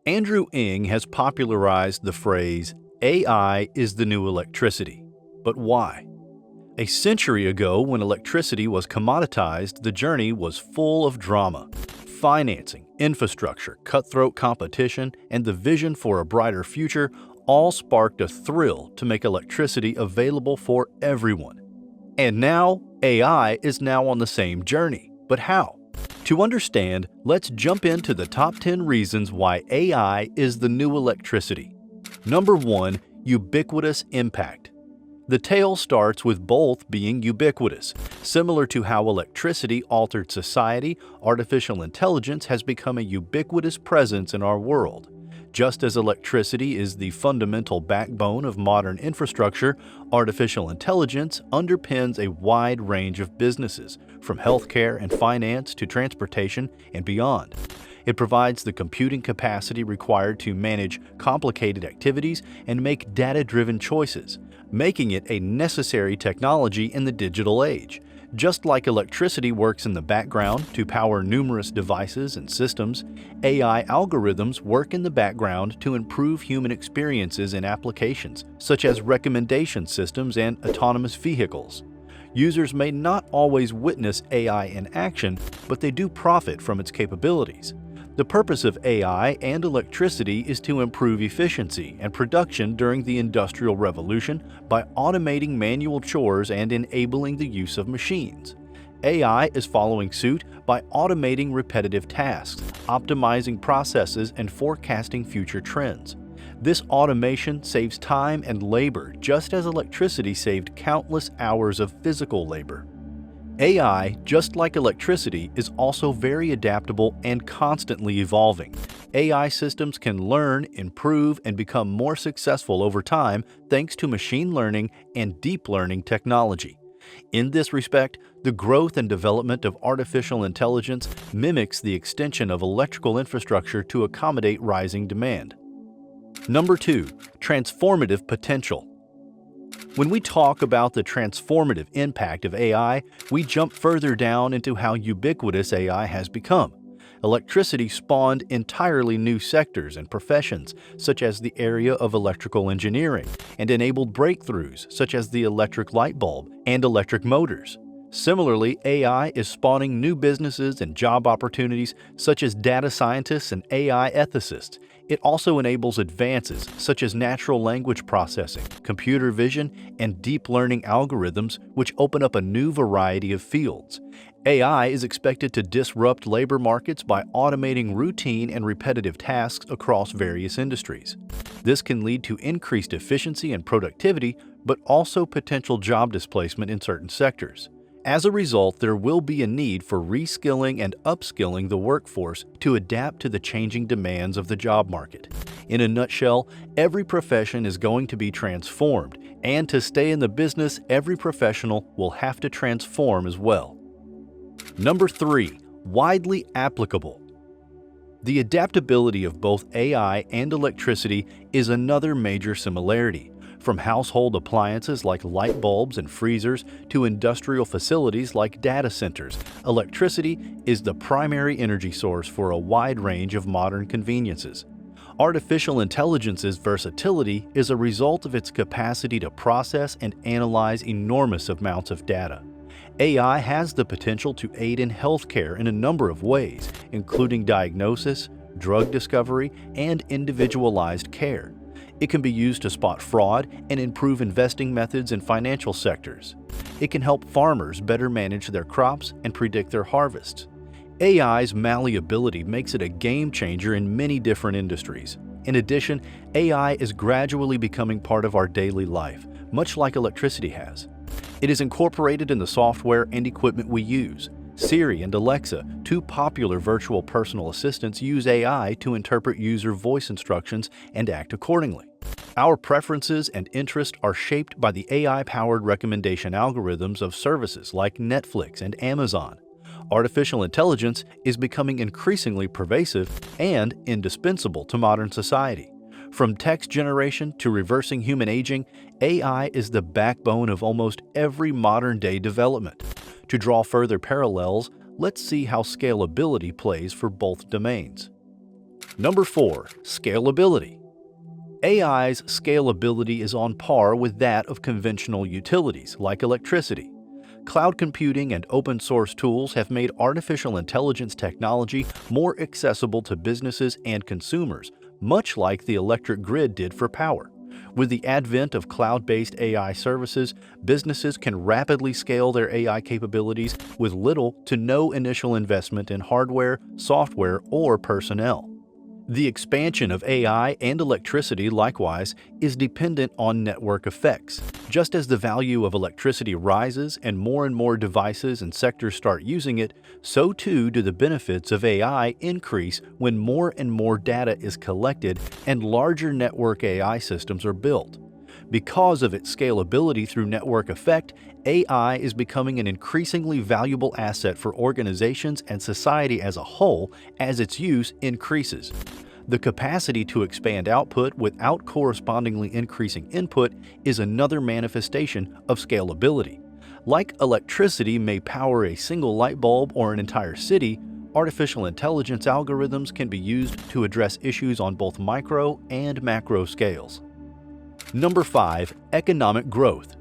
Andrew Ng has popularized the phrase, AI is the new electricity. But why? A century ago, when electricity was commoditized, the journey was full of drama. Financing, infrastructure, cutthroat competition, and the vision for a brighter future all sparked a thrill to make electricity available for everyone. And now, AI is now on the same journey. But how? To understand, let's jump into the top 10 reasons why AI is the new electricity. Number 1. Ubiquitous Impact. The tale starts with both being ubiquitous. Similar to how electricity altered society, artificial intelligence has become a ubiquitous presence in our world. Just as electricity is the fundamental backbone of modern infrastructure, artificial intelligence underpins a wide range of businesses, from healthcare and finance to transportation and beyond. It provides the computing capacity required to manage complicated activities and make data-driven choices, making it a necessary technology in the digital age. Just like electricity works in the background to power numerous devices and systems, AI algorithms work in the background to improve human experiences in applications, such as recommendation systems and autonomous vehicles. Users may not always witness AI in action, but they do profit from its capabilities. The purpose of AI and electricity is to improve efficiency and production during the Industrial Revolution by automating manual chores and enabling the use of machines. AI is following suit by automating repetitive tasks, optimizing processes, and forecasting future trends. This automation saves time and labor, just as electricity saved countless hours of physical labor. AI, just like electricity, is also very adaptable and constantly evolving. AI systems can learn, improve, and become more successful over time thanks to machine learning and deep learning technology. In this respect, the growth and development of artificial intelligence mimics the extension of electrical infrastructure to accommodate rising demand. Number 2. Transformative potential. When we talk about the transformative impact of AI, we jump further down into how ubiquitous AI has become. Electricity spawned entirely new sectors and professions, such as the area of electrical engineering, and enabled breakthroughs such as the electric light bulb and electric motors. Similarly, AI is spawning new businesses and job opportunities such as data scientists and AI ethicists. It also enables advances such as natural language processing, computer vision, and deep learning algorithms, which open up a new variety of fields. AI is expected to disrupt labor markets by automating routine and repetitive tasks across various industries. This can lead to increased efficiency and productivity, but also potential job displacement in certain sectors. As a result, there will be a need for reskilling and upskilling the workforce to adapt to the changing demands of the job market. In a nutshell, every profession is going to be transformed, and to stay in the business, every professional will have to transform as well. Number 3. Widely applicable. The adaptability of both AI and electricity is another major similarity. From household appliances like light bulbs and freezers to industrial facilities like data centers, electricity is the primary energy source for a wide range of modern conveniences. Artificial intelligence's versatility is a result of its capacity to process and analyze enormous amounts of data. AI has the potential to aid in healthcare in a number of ways, including diagnosis, drug discovery, and individualized care. It can be used to spot fraud and improve investing methods in financial sectors. It can help farmers better manage their crops and predict their harvests. AI's malleability makes it a game changer in many different industries. In addition, AI is gradually becoming part of our daily life, much like electricity has. It is incorporated in the software and equipment we use. Siri and Alexa, two popular virtual personal assistants, use AI to interpret user voice instructions and act accordingly. Our preferences and interests are shaped by the AI-powered recommendation algorithms of services like Netflix and Amazon. Artificial intelligence is becoming increasingly pervasive and indispensable to modern society. From text generation to reversing human aging, AI is the backbone of almost every modern-day development. To draw further parallels, let's see how scalability plays for both domains. Number 4. Scalability. AI's scalability is on par with that of conventional utilities like electricity. Cloud computing and open-source tools have made artificial intelligence technology more accessible to businesses and consumers, much like the electric grid did for power. With the advent of cloud-based AI services, businesses can rapidly scale their AI capabilities with little to no initial investment in hardware, software, or personnel. The expansion of AI and electricity, likewise, is dependent on network effects. Just as the value of electricity rises and more devices and sectors start using it, so too do the benefits of AI increase when more and more data is collected and larger network AI systems are built. Because of its scalability through network effect, AI is becoming an increasingly valuable asset for organizations and society as a whole as its use increases. The capacity to expand output without correspondingly increasing input is another manifestation of scalability. Like electricity may power a single light bulb or an entire city, artificial intelligence algorithms can be used to address issues on both micro and macro scales. Number 5. Economic growth.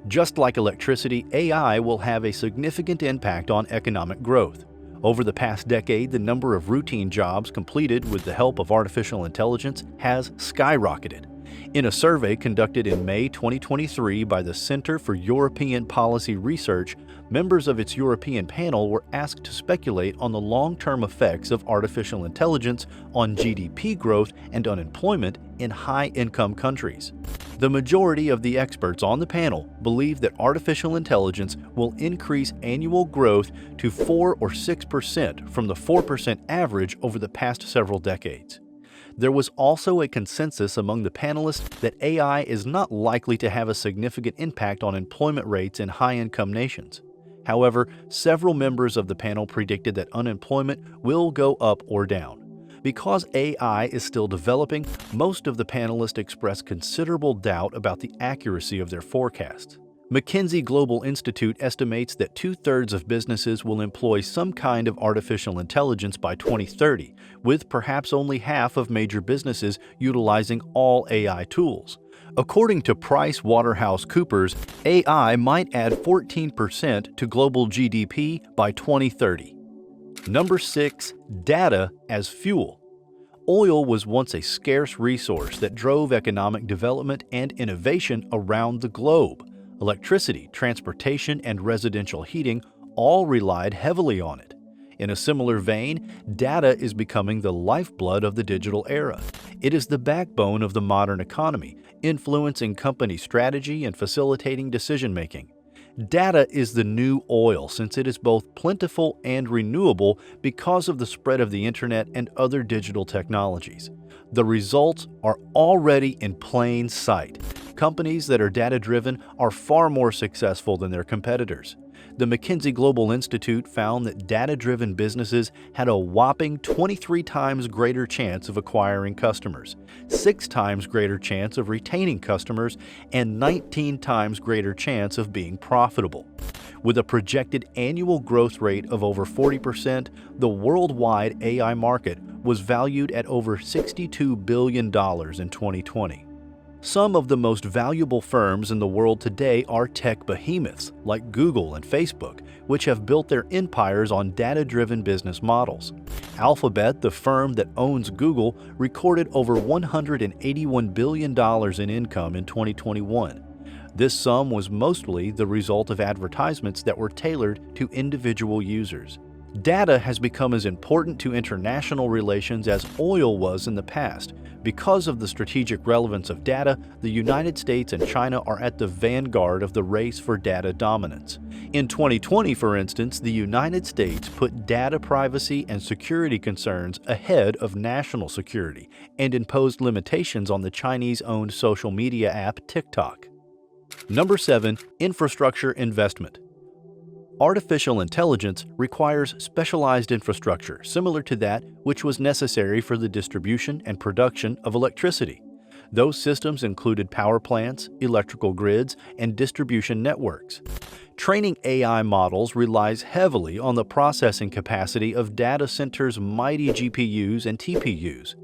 Just like electricity, AI will have a significant impact on economic growth. Over the past decade, the number of routine jobs completed with the help of artificial intelligence has skyrocketed. In a survey conducted in May 2023 by the Center for European Policy Research, members of its European panel were asked to speculate on the long-term effects of artificial intelligence on GDP growth and unemployment in high-income countries. The majority of the experts on the panel believe that artificial intelligence will increase annual growth to 4 or 6% from the 4% average over the past several decades. There was also a consensus among the panelists that AI is not likely to have a significant impact on employment rates in high-income nations. However, several members of the panel predicted that unemployment will go up or down. Because AI is still developing, most of the panelists expressed considerable doubt about the accuracy of their forecasts. McKinsey Global Institute estimates that 2/3 of businesses will employ some kind of artificial intelligence by 2030, with perhaps only half of major businesses utilizing all AI tools. According to PricewaterhouseCoopers, AI might add 14% to global GDP by 2030. Number 6. Data as fuel. Oil was once a scarce resource that drove economic development and innovation around the globe. Electricity, transportation, and residential heating all relied heavily on it. In a similar vein, data is becoming the lifeblood of the digital era. It is the backbone of the modern economy, influencing company strategy and facilitating decision-making. Data is the new oil since it is both plentiful and renewable because of the spread of the internet and other digital technologies. The results are already in plain sight. Companies that are data-driven are far more successful than their competitors. The McKinsey Global Institute found that data-driven businesses had a whopping 23 times greater chance of acquiring customers, 6 times greater chance of retaining customers, and 19 times greater chance of being profitable. With a projected annual growth rate of over 40%, the worldwide AI market was valued at over $62 billion in 2020. Some of the most valuable firms in the world today are tech behemoths like Google and Facebook, which have built their empires on data-driven business models. Alphabet, the firm that owns Google, recorded over $181 billion in income in 2021. This sum was mostly the result of advertisements that were tailored to individual users. Data has become as important to international relations as oil was in the past. Because of the strategic relevance of data, the United States and China are at the vanguard of the race for data dominance. In 2020, for instance, the United States put data privacy and security concerns ahead of national security and imposed limitations on the Chinese-owned social media app TikTok. Number 7. Infrastructure investment. Artificial intelligence requires specialized infrastructure similar to that which was necessary for the distribution and production of electricity. Those systems included power plants, electrical grids, and distribution networks. Training AI models relies heavily on the processing capacity of data centers' mighty GPUs and TPUs.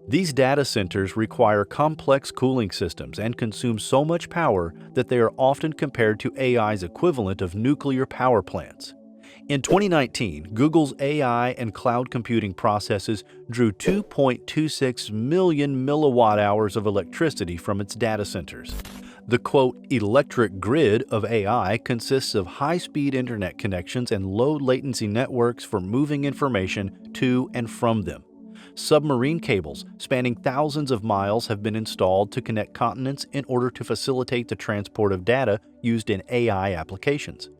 These data centers require complex cooling systems and consume so much power that they are often compared to AI's equivalent of nuclear power plants. In 2019, Google's AI and cloud computing processes drew 2.26 million milliwatt-hours of electricity from its data centers. The quote, electric grid of AI consists of high-speed internet connections and low-latency networks for moving information to and from them. Submarine cables spanning thousands of miles have been installed to connect continents in order to facilitate the transport of data used in AI applications.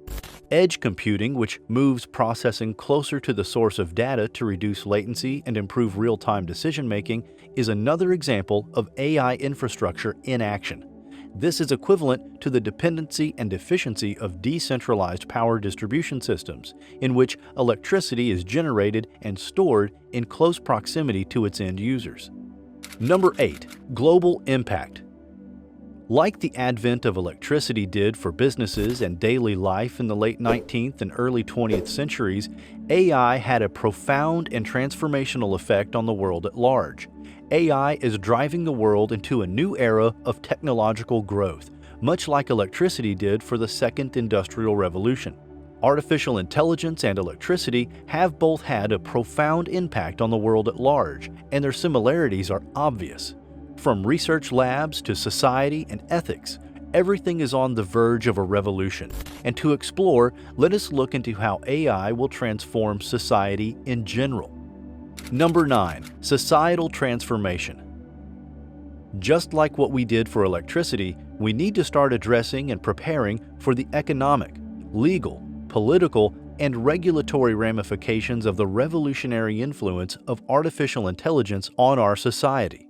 Edge computing, which moves processing closer to the source of data to reduce latency and improve real-time decision-making, is another example of AI infrastructure in action. This is equivalent to the dependency and efficiency of decentralized power distribution systems, in which electricity is generated and stored in close proximity to its end users. Number 8. Global impact. Like the advent of electricity did for businesses and daily life in the late 19th and early 20th centuries, AI had a profound and transformational effect on the world at large. AI is driving the world into a new era of technological growth, much like electricity did for the Second Industrial Revolution. Artificial intelligence and electricity have both had a profound impact on the world at large, and their similarities are obvious. From research labs to society and ethics, everything is on the verge of a revolution. And to explore, let us look into how AI will transform society in general. Number 9. Societal transformation. Just like what we did for electricity, we need to start addressing and preparing for the economic, legal, political, and regulatory ramifications of the revolutionary influence of artificial intelligence on our society.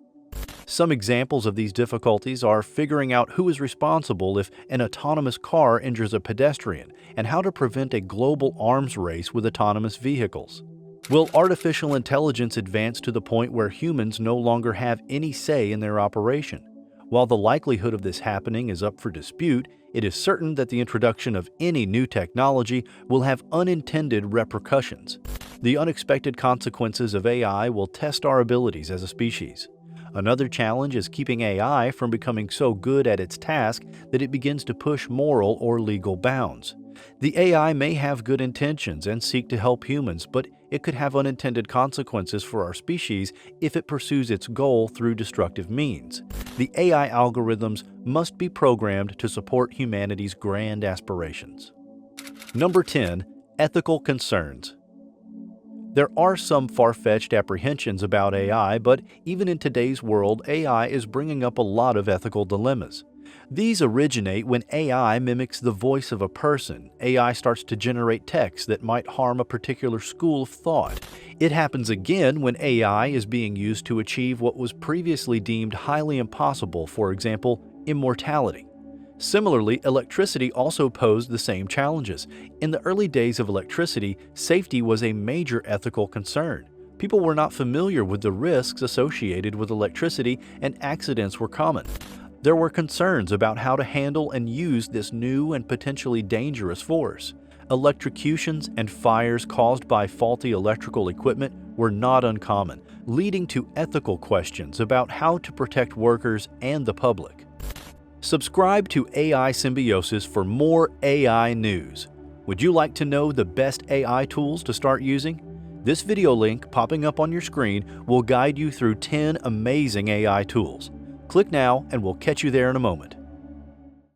Some examples of these difficulties are figuring out who is responsible if an autonomous car injures a pedestrian and how to prevent a global arms race with autonomous vehicles. Will artificial intelligence advance to the point where humans no longer have any say in their operation? While the likelihood of this happening is up for dispute, it is certain that the introduction of any new technology will have unintended repercussions. The unexpected consequences of AI will test our abilities as a species. Another challenge is keeping AI from becoming so good at its task that it begins to push moral or legal bounds. The AI may have good intentions and seek to help humans, but it could have unintended consequences for our species if it pursues its goal through destructive means. The AI algorithms must be programmed to support humanity's grand aspirations. Number 10. Ethical concerns. There are some far-fetched apprehensions about AI, but even in today's world, AI is bringing up a lot of ethical dilemmas. These originate when AI mimics the voice of a person. AI starts to generate text that might harm a particular school of thought. It happens again when AI is being used to achieve what was previously deemed highly impossible, for example, immortality. Similarly, electricity also posed the same challenges. In the early days of electricity, safety was a major ethical concern. People were not familiar with the risks associated with electricity, and accidents were common. There were concerns about how to handle and use this new and potentially dangerous force. Electrocutions and fires caused by faulty electrical equipment were not uncommon, leading to ethical questions about how to protect workers and the public. Subscribe to AI Symbiosis for more AI news. Would you like to know the best AI tools to start using? This video link popping up on your screen will guide you through 10 amazing AI tools. Click now and we'll catch you there in a moment.